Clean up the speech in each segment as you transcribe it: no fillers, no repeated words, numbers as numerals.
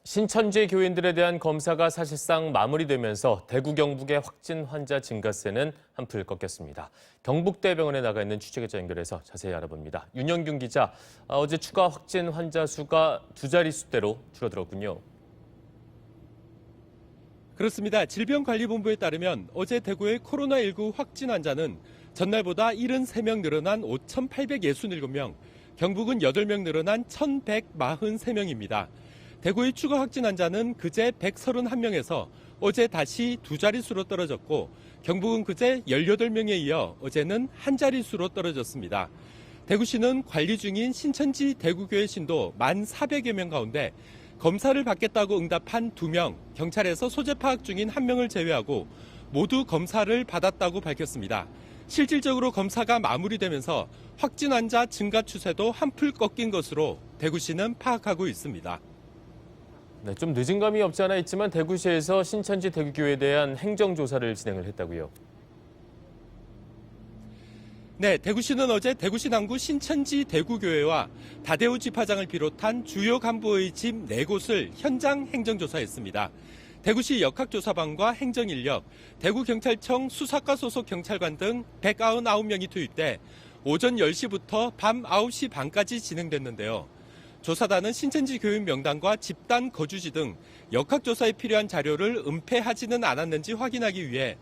신천지 교인들에 대한 검사가 사실상 마무리되면서 대구 경북의 확진 환자 증가세는 한풀 꺾였습니다. 경북대병원에 나가 있는 취재기자 연결해서 자세히 알아봅니다. 윤영균 기자, 어제 추가 확진 환자 수가 두 자릿수대로 줄어들었군요. 그렇습니다. 질병관리본부에 따르면 어제 대구의 코로나19 확진 환자는 전날보다 73명 늘어난 5,867명, 경북은 8명 늘어난 1,143명입니다. 대구의 추가 확진 환자는 그제 131명에서 어제 다시 두 자릿수로 떨어졌고 경북은 그제 18명에 이어 어제는 한 자릿수로 떨어졌습니다. 대구시는 관리 중인 신천지 대구교회 신도 1,400여 명 가운데 검사를 받겠다고 응답한 2명, 경찰에서 소재 파악 중인 1명을 제외하고 모두 검사를 받았다고 밝혔습니다. 실질적으로 검사가 마무리되면서 확진 환자 증가 추세도 한풀 꺾인 것으로 대구시는 파악하고 있습니다. 네, 좀 늦은 감이 없지 않아 있지만 대구시에서 신천지 대구교회에 대한 행정조사를 진행을 했다고요. 네, 대구시는 어제 대구시 남구 신천지 대구교회와 다대우 집화장을 비롯한 주요 간부의 집 4곳을 현장 행정조사했습니다. 대구시 역학조사반과 행정인력, 대구경찰청 수사과 소속 경찰관 등 199명이 투입돼 오전 10시부터 밤 9시 반까지 진행됐는데요. 조사단은 신천지 교인 명단과 집단 거주지 등 역학조사에 필요한 자료를 은폐하지는 않았는지 확인하기 위해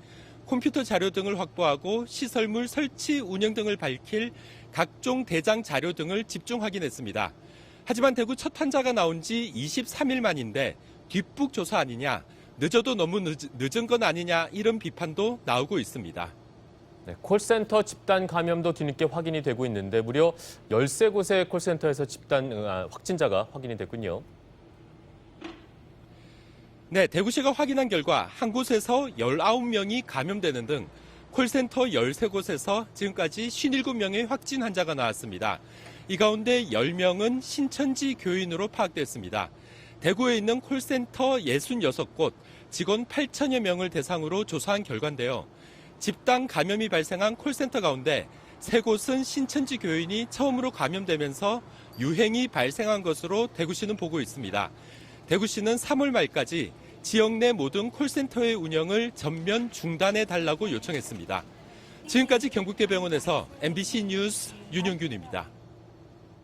컴퓨터 자료 등을 확보하고 시설물 설치 운영 등을 밝힐 각종 대장 자료 등을 집중 확인했습니다. 하지만 대구 첫 환자가 나온 지 23일 만인데 뒷북 조사 아니냐, 늦어도 너무 늦은 건 아니냐 이런 비판도 나오고 있습니다. 네, 콜센터 집단 감염도 뒤늦게 확인이 되고 있는데 무려 13곳의 콜센터에서 집단 확진자가 확인이 됐군요. 네, 대구시가 확인한 결과 한 곳에서 19명이 감염되는 등 콜센터 13곳에서 지금까지 57명의 확진 환자가 나왔습니다. 이 가운데 10명은 신천지 교인으로 파악됐습니다. 대구에 있는 콜센터 66곳, 직원 8천여 명을 대상으로 조사한 결과인데요. 집단 감염이 발생한 콜센터 가운데 3곳은 신천지 교인이 처음으로 감염되면서 유행이 발생한 것으로 대구시는 보고 있습니다. 대구시는 3월 말까지 지역 내 모든 콜센터의 운영을 전면 중단해달라고 요청했습니다. 지금까지 경북대병원에서 MBC 뉴스 윤영균입니다.